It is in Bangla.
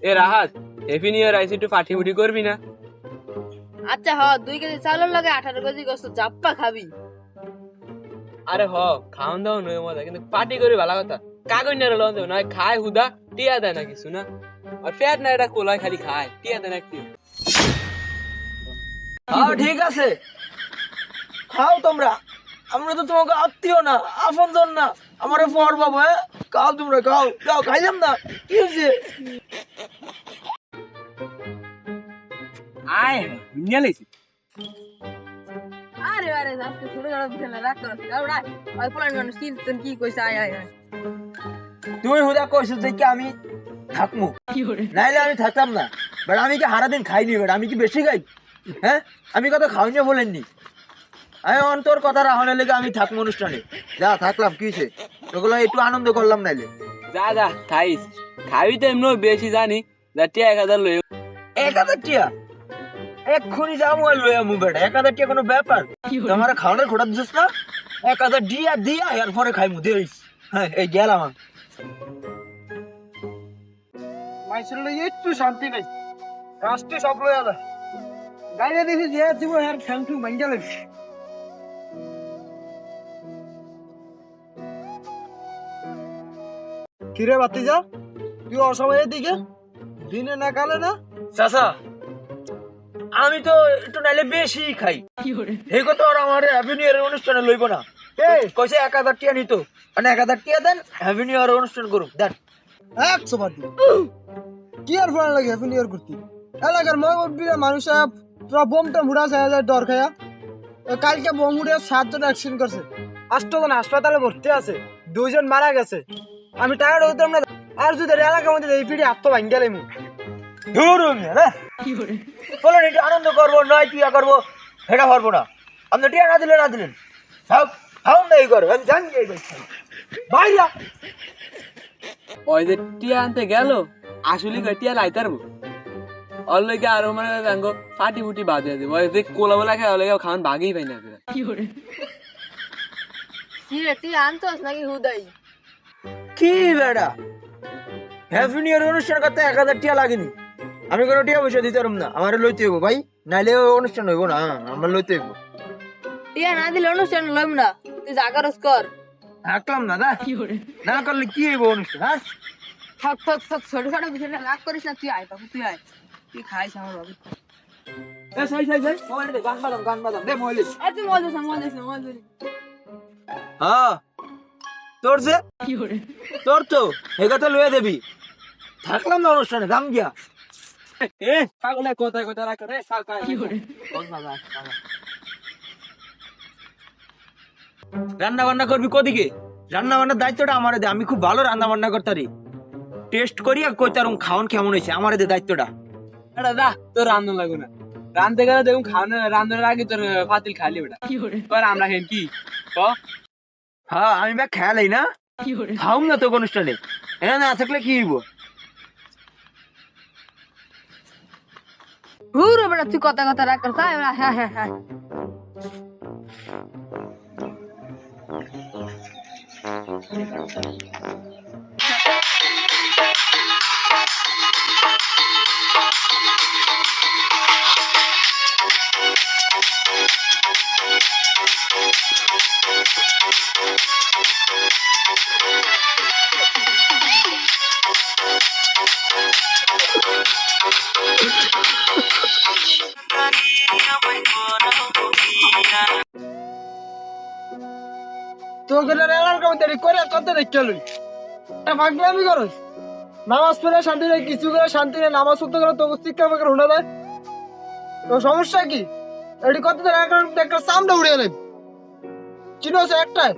এ রাহাত হ্যাপি নিউ ইয়ার আইসি একটু পার্টি ফুটি করবি না? আচ্ছা 2 কেজি চাউলের লগে 18 কেজি গোস্ত জাপ্পা খাবি। আরে খাওন দাও নয় মজা, কিন্তু পার্টি করি ভালো কথা। কাগজ নেড়ে লন দেব না, খায় হুদা টিয়া দেয় না কিছু না, আর ফ্যাট না এটা কোলায় খালি খায় টিয়া দেয় না একটু। ঠিক আছে, খাও তোমরা। আমরা তো তোমাকে আত্মীয় না, আপনজন না, আমার পর বাবু। হ্যাঁ, খাও তোমরা, খাও খাও। খাইলাম না, কি হয়েছে? আয় নিয়ে লেছি। আরে আরে আজকে ছোট ছোট বিছানা রাখ করছ দাওড়া। ওই পোলান মানুষ কি কইছে আয় আয় আয়। তুই হুদা কইছিস যে কি আমি থাকমু, নাইলে আমি থাকতাম না। বাট আমি কি সারা দিন খাইনি, বাট আমি কি বেশি খাই? হ্যাঁ, আমি কথা খাওয়াইনি বলেননি। আমি অন্তর কথা রাখনের লেগে আমি থাকবো অনুষ্ঠানে। যা থাকলাম, কি হয়েছে? ওগুলো একটু আনন্দ করলাম নাইলে। যা যা খাইস, খাবি তো এমনি বেশি জানি। যা টিয়া 1000 লই। 1000 টিয়া এক্ষুনি যাবো আর লইয়া মু বেটা। 1000 টিয়া কোনো ব্যাপার? তোমার খাওয়ানোর খোটা দিছিস না? 1000 দিয়া এরপরে খাইমু দিস। হ্যাঁ, এই গেলাম। মাইসের লই একটু শান্তি নাই, রাষ্ট্রে সব লইয়া দা গাইলে দিছি যে দিব আর ঠ্যাংটু ভাঙ্গা লাগছে। কিরে বাতিজা, তুই অসময়ের দিকে দিনে না কালে না? চাচা, আমি তো একটু নাইলে বেশি খাই। এই কথা আর আমার হ্যাপি নিউ ইয়ার অনুষ্ঠানে লইব না। কইছে 1000 টিয়া নিত, মানে 1000 টিয়া দেন, হ্যাপি নিউ ইয়ার অনুষ্ঠান করুক দেন। 100 বার দিন। কি আর ভালো লাগে হ্যাপি নিউ ইয়ার করতে? এলাকার মানুষ তোরা বোমটা মুড়া ডর খায়া কালকে বোম উড়ে 7 জন অ্যাক্সিডেন্ট করছে, 8 জন হাসপাতালে ভর্তি আছে, 2 জন মারা গেছে। আমি টায়ার্ড হইতাম না, আর যদি এলাকার মধ্যে এই পিড়ি আত্ম ভাঙ্গা লাইমু। দূর রে, বলেন একটু আনন্দ করবো, নয় টিয়া করবো, সেটা পারবো না। আপনি টিয়া না দিলেন সব খাউন না, এই করো আমি জানি বাইরা। ওই যে টিয়া আনতে গেল, আসলে কই টিয়া লাইতারবো ওর লইগে আর মানে জাঙ্গো ফাটি ফুটি বাদে দিব। ওই যে কোলা বলা খায় ওর লইগে খাওয়ান ভাগেই পাই না। কি রে তুই আনছস নাকি হুদাই? কি বেড়া, হ্যাপি নিউ ইয়ার অনুষ্ঠান করতে 1000 টিয়া লাগেনি। আমি কোনো টিয়া পয়সা দিতে পারবো না, আমার লইতে হইব ভাই, নাইলে অনুষ্ঠান হইব না। আমার লইতে হইব। টিয়া না দিলে অনুষ্ঠান লইম না, তুই জাগারস কর। থাকলাম না, না করলে কি হইব অনুষ্ঠান? হ্যাঁ, থাক ছোট ছোট বিছানা রাখ করিস না। তুই আয় বাবু, তুই আয়, তুই খাইস আমার বাবু। মোবাইল দে, গান বাজাম দে মোবাইল। তুই মল দিস। হ্যাঁ, তোর যে তোর তো এই কথা লইয়া দেবি। থাকলাম না অনুষ্ঠানে, দাম গিয়া। পাগলে কোথায় কোথায় রাখ রে সাকাই রান্না বান্না করবি কোদিকে? রান্না বান্নার দায়িত্বটা আমারে দে, আমি খুব ভালো রান্না বান্না করতারি। টেস্ট করি আর কইতারুম খাওন কেমন হয়েছে, আমারে দে দায়িত্বটা। এটা দা তোর রান্না লাগো না, রানতে গেলে দেখুন খাওয়ানো রান্নার আগে তোর পাতিল খালি বেটা। তোর আমরা খেন কি হ্যাঁ, আমি বা খেয়ালাই না, খাওম না তো অনুষ্ঠানে। এরা না থাকলে কি হইব? হুরো বেটা, তুই কথা রাখ কর। হ্যাঁ তো গেলে এলার কমিটি করে কত দেখতে লই এটা ভাগলে আমি করস। নামাজ পড়ে শান্তি নেই, কিছু করে শান্তি নেই, নামাজ পড়তে গেলে তো শিক্ষা বেকার হুনা দেয়। তো সমস্যা কি? এটি কত একটা সামনে উড়িয়ে নেই, চিনো একটাই